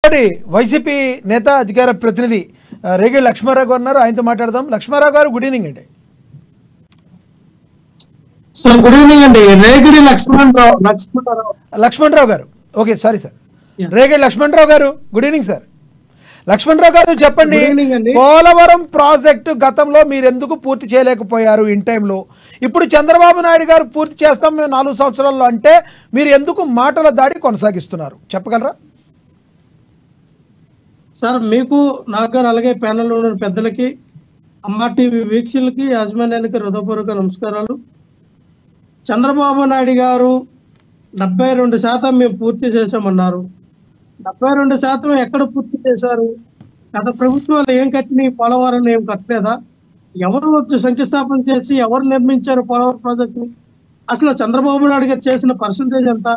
మనతోటి వైసీపీ నేత అధికార ప్రతినిధి రేగిడి లక్ష్మారావు గారు ఉన్నారు, ఆయనతో మాట్లాడదాం. లక్ష్మారావు గారు, గుడ్ ఈవినింగ్ అండి. సార్ గుడ్ ఈవినింగ్ అండి. రేగిడి లక్ష్మణరావు గారు, okay sorry sir, Regidi Lakshmanarao గారు, గుడ్ ఈవినింగ్ సార్. లక్ష్మణరావు గారు చెప్పండి, పోలవరం ప్రాజెక్టు గతంలో మీరు ఎందుకు పూర్తి చేయలేకపోయారు ఇన్ టైంలో? ఇప్పుడు చంద్రబాబు నాయుడు గారు పూర్తి చేస్తాం మేము 4 సంవత్సరాల్లో అంటే మీరు ఎందుకు మాటల దాడి కొనసాగిస్తున్నారు చెప్పగలరా? సార్ మీకు నాకు అలాగే ప్యానెల్లో ఉన్న పెద్దలకి, అమ్మా టీవీ వీక్షకులకి, యాజమాన్యానికి హృదయపూర్వక నమస్కారాలు. చంద్రబాబు నాయుడు గారు 72% మేము పూర్తి చేసామన్నారు. 72% ఎక్కడ పూర్తి చేశారు? గత ప్రభుత్వాలు ఏం కట్టినాయి? పోలవరం ఏం కట్టలేదా? ఎవరు వచ్చి శంకుస్థాపన చేసి ఎవరు నిర్మించారు పోలవరం ప్రాజెక్టుని? అసలు చంద్రబాబు నాయుడు గారు చేసిన పర్సంటేజ్ ఎంత?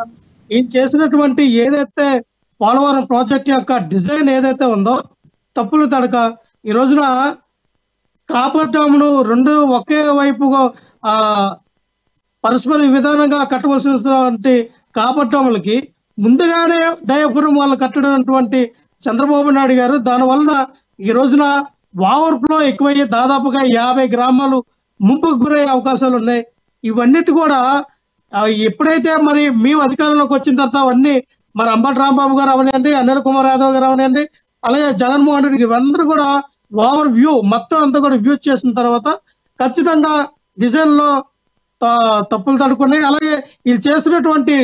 ఈయన చేసినటువంటి ఏదైతే పోలవరం ప్రాజెక్ట్ యొక్క డిజైన్ ఏదైతే ఉందో తప్పులు తడక ఈ రోజున కాపర్ డ్యామును రెండు ఒకే వైపుగా పరస్పర విధానంగా కట్టవలసినటువంటి కాపర్ డ్యాములకి ముందుగానే డయాఫ్రమ్ వాళ్ళు కట్టడంటువంటి చంద్రబాబు నాయుడు గారు దానివల్ల ఈ రోజున ఓవర్ ఫ్లో ఎక్కువయ్యి దాదాపుగా 50 గ్రామాలు ముంపుకు గురయ్యే అవకాశాలు ఉన్నాయి. ఇవన్నిటి కూడా ఎప్పుడైతే మరి మేము అధికారంలోకి వచ్చిన తర్వాత అవన్నీ మరి అంబటి రాంబాబు గారు అవనండి, అనిల్ కుమార్ యాదవ్ గారు అవనండి, అలాగే జగన్మోహన్ రెడ్డి ఇవందరూ కూడా ఓవర్ వ్యూ మొత్తం అంతా కూడా వ్యూ చేసిన తర్వాత ఖచ్చితంగా డిజైన్ లో తప్పులు తడుకున్నాయి. అలాగే వీళ్ళు చేసినటువంటి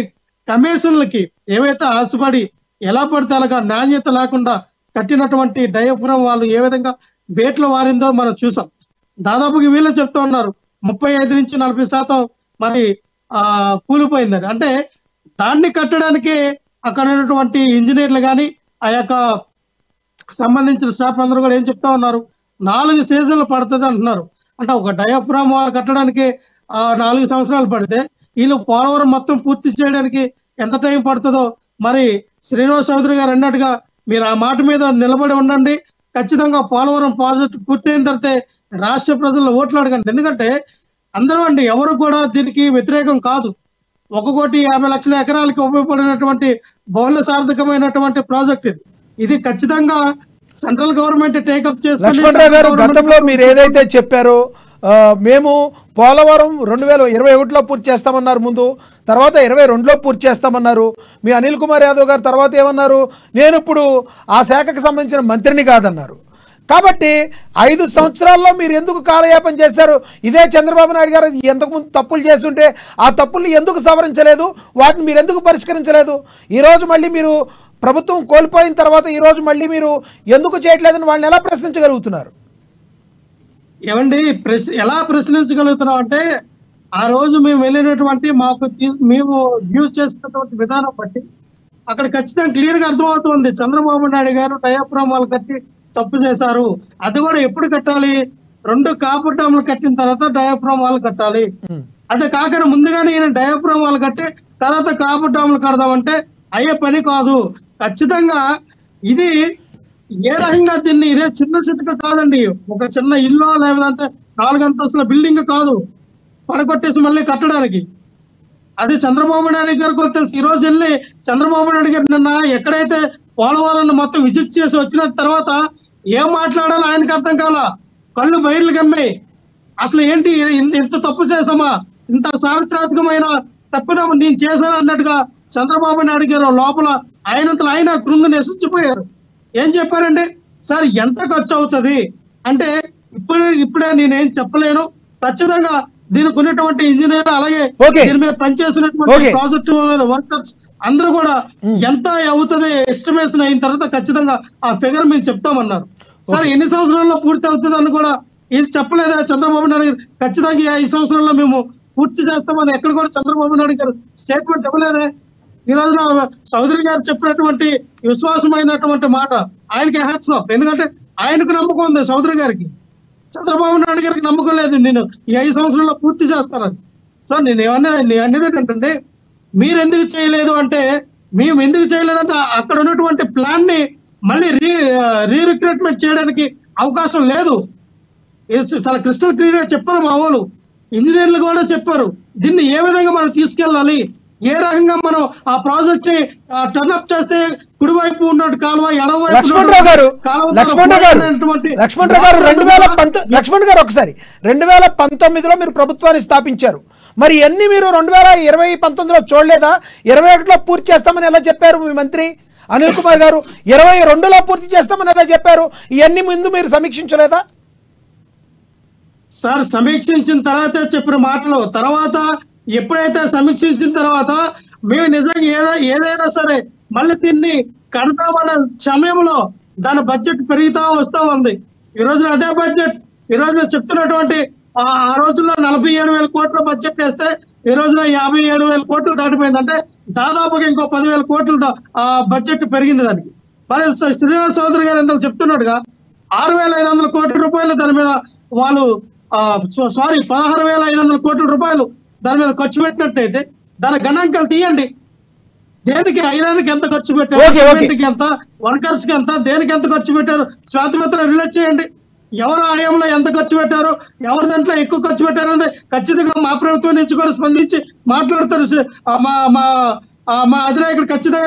కమిషన్లకి ఏవైతే ఆశపడి ఎలా పడితే అలాగా నాణ్యత లేకుండా కట్టినటువంటి డయాఫ్రమ్ వాళ్ళు ఏ విధంగా బేట్లు వారిందో మనం చూసాం. దాదాపుగా వీళ్ళు చెప్తూ ఉన్నారు 35 నుంచి 40% మరి కూలిపోయిందని. అంటే దాన్ని కట్టడానికి అక్కడ ఉన్నటువంటి ఇంజనీర్లు కానీ ఆ యొక్క సంబంధించిన స్టాఫ్ అందరూ కూడా ఏం చెప్తా ఉన్నారు, 4 సీజన్లు పడుతుంది అంటున్నారు. అంటే ఒక డయాఫ్రామ్ వాళ్ళు కట్టడానికి 4 సంవత్సరాలు పడితే వీళ్ళు పోలవరం మొత్తం పూర్తి చేయడానికి ఎంత టైం పడుతుందో మరి శ్రీనివాస్ చౌదరి గారు అన్నట్టుగా మీరు ఆ మాట మీద నిలబడి ఉండండి. ఖచ్చితంగా పోలవరం ప్రాజెక్టు పూర్తయిన తర్వాత రాష్ట్ర ప్రజల్లో ఓట్లు అడగండి. ఎందుకంటే అందరూ అండి ఎవరు కూడా దీనికి వ్యతిరేకం కాదు. 1,50,00,000 ఎకరాలకి ఉపయోగపడినటువంటి బహుళ సార్థకమైనటువంటి ప్రాజెక్ట్ ఇది ఖచ్చితంగా సెంట్రల్ గవర్నమెంట్ టేకప్ చేసుకుని. లక్ష్మణరావు గారు, గతంలో మీరు ఏదైతే చెప్పారో మేము పోలవరం 2021లో పూర్తి చేస్తామన్నారు ముందు, తర్వాత 2022లో పూర్తి చేస్తామన్నారు. మీ అనిల్ కుమార్ యాదవ్ గారు తర్వాత ఏమన్నారు, నేను ఇప్పుడు ఆ శాఖకు సంబంధించిన మంత్రిని కాదన్నారు. కాబట్టి 5 సంవత్సరాల్లో మీరు ఎందుకు కాలయాపన చేశారు? ఇదే చంద్రబాబు నాయుడు గారు ఎంతకుముందు తప్పులు చేస్తుంటే ఆ తప్పుల్ని ఎందుకు సవరించలేదు? వాటిని మీరు ఎందుకు పరిష్కరించలేదు? ఈరోజు మళ్ళీ మీరు ప్రభుత్వం కోల్పోయిన తర్వాత ఈరోజు మళ్ళీ మీరు ఎందుకు చేయట్లేదని వాళ్ళని ఎలా ప్రశ్నించగలుగుతున్నారు? ఏమండి ఎలా ప్రశ్నించగలుగుతున్నాం అంటే ఆ రోజు మేము వెళ్ళినటువంటి మేము యూజ్ చేసినటువంటి విధానం బట్టి అక్కడ ఖచ్చితంగా క్లియర్ గా అర్థమవుతుంది చంద్రబాబు నాయుడు గారు డయాఫ్రామ్ వాళ్ళు కట్టి తప్పు చేశారు. అది కూడా ఎప్పుడు కట్టాలి? 2 కాపర్ డ్యాములు కట్టిన తర్వాత డయాఫ్రామ్ వాళ్ళు కట్టాలి. అదే కాకుండా ముందుగానే ఈయన డయాఫ్రామ్ వాళ్ళు కట్టి తర్వాత కాపర్ డ్యాములు కడదామంటే అయ్యే పని కాదు. ఖచ్చితంగా ఇది ఏ రకంగా దీన్ని ఇదే చిన్న చితక కాదండి. ఒక చిన్న ఇల్లు లేదంటే 4 అంతస్తుల బిల్డింగ్ కాదు పడగొట్టేసి మళ్ళీ కట్టడానికి. అది చంద్రబాబు నాయుడు గారు కూడా తెలుసు. ఈ రోజు వెళ్ళి చంద్రబాబు నాయుడు గారు నిన్న ఎక్కడైతే పోలవరం మొత్తం విజిట్ చేసి వచ్చిన తర్వాత ఏం మాట్లాడాలో ఆయనకు అర్థం కాల. కళ్ళు బయర్లు గమ్మాయి. అసలు ఏంటి ఇంత తప్పు చేసామా, ఇంత చారిత్రాత్మకమైన తప్పిదం నేను చేశాను అన్నట్టుగా చంద్రబాబు నాయుడు గారు లోపల ఆయనంతలో ఆయన కృంగి నశించిపోయారు. ఏం చెప్పారండి, సార్ ఎంత ఖర్చు అవుతుంది అంటే ఇప్పుడే నేనేం చెప్పలేను. ఖచ్చితంగా దీనికి ఉన్నటువంటి ఇంజనీర్ అలాగే దీని మీద పనిచేసినటువంటి ప్రాజెక్టు వర్కర్స్ అందరూ కూడా ఎంత అవుతుంది ఎస్టిమేషన్ అయిన తర్వాత ఖచ్చితంగా ఆ ఫిగర్ మేము చెప్తామన్నారు. సార్ ఎన్ని సంవత్సరాల్లో పూర్తి అవుతుంది అని కూడా ఇది చెప్పలేదా చంద్రబాబు నాయుడు గారు? ఖచ్చితంగా 5 సంవత్సరాల్లో మేము పూర్తి చేస్తామని ఎక్కడ కూడా చంద్రబాబు నాయుడు గారు స్టేట్మెంట్ ఇవ్వలేదే. ఈ రోజున చౌదరి గారు చెప్పినటువంటి విశ్వాసమైనటువంటి మాట ఆయనకి హ్యాట్స్ ఆఫ్. ఎందుకంటే ఆయనకు నమ్మకం ఉంది చౌదరి గారికి, చంద్రబాబు నాయుడు గారికి నమ్మకం లేదు. నేను ఈ 5 సంవత్సరాల్లో పూర్తి చేస్తానని. సో నేను అనేది ఏంటంటే మీరు ఎందుకు చేయలేదు అంటే మేము ఎందుకు చేయలేదంటే అక్కడ ఉన్నటువంటి ప్లాన్ ని మళ్ళీ రీరిక్రూట్మెంట్ చేయడానికి అవకాశం లేదు. చాలా క్రిస్టల్ క్లియర్ గా చెప్పారు మా వాళ్ళు, ఇంజనీర్లు కూడా చెప్పారు. దీన్ని ఏ విధంగా మనం తీసుకెళ్ళాలి, ఏ రకంగా మనం ఆ ప్రాజెక్ట్ ని టర్న్ అప్ చేస్తే కుడివైపు ఉన్న కాలువ ఎడమవైపు లక్ష్మణరావు గారు లక్ష్మణరావు గారు 2019 ఒకసారి 2019లో మీరు ప్రభుత్వాన్ని స్థాపించారు. మరి ఎన్ని మీరు 2019లో చూడలేదా? 21లో పూర్తి చేస్తామని ఎలా చెప్పారు మీ మంత్రి అనిల్ కుమార్ గారు? 22లో పూర్తి చేస్తామని ఎలా చెప్పారు? ఇవన్నీ ముందు మీరు సమీక్షించలేదా? సార్ సమీక్షించిన తర్వాత చెప్పిన మాటలు తర్వాత ఎప్పుడైతే సమీక్షించిన తర్వాత మేము నిజంగా ఏదైనా సరే మళ్ళీ దీన్ని కడతామన్న సమయంలో దాని బడ్జెట్ పెరుగుతా వస్తూ ఉంది. ఈ రోజు అదే బడ్జెట్ ఈ రోజు చెప్తున్నటువంటి ఆ రోజుల్లో 47,000 కోట్ల బడ్జెట్ వేస్తే ఈ రోజున 57,000 కోట్లు దాటిపోయింది. అంటే దాదాపుగా ఇంకో 10,000 కోట్లు బడ్జెట్ పెరిగింది దానికి. మరి శ్రీనివాస్ చౌదరి గారు ఎందుకు చెప్తున్నట్టుగా 6,500 కోట్ల రూపాయలు దాని మీద వాళ్ళు 16,500 కోట్ల రూపాయలు దాని మీద ఖర్చు పెట్టినట్టయితే దాని గణాంకాలు తీయండి. దేనికి ఐరన్కి ఎంత ఖర్చు పెట్టారు, సిమెంట్కి ఎంత, వర్కర్స్ కి ఎంత, దేనికి ఎంత ఖర్చు పెట్టారు శ్వేతపత్రం రిలీజ్ చేయండి. ఎవరు ఆయంలో ఎంత ఖర్చు పెట్టారు, ఎవరి దాంట్లో ఎక్కువ ఖర్చు పెట్టారు అనేది ఖచ్చితంగా మా ప్రభుత్వం నుంచి కూడా స్పందించి మాట్లాడతారు. మా అధినాయకుడు ఖచ్చితంగా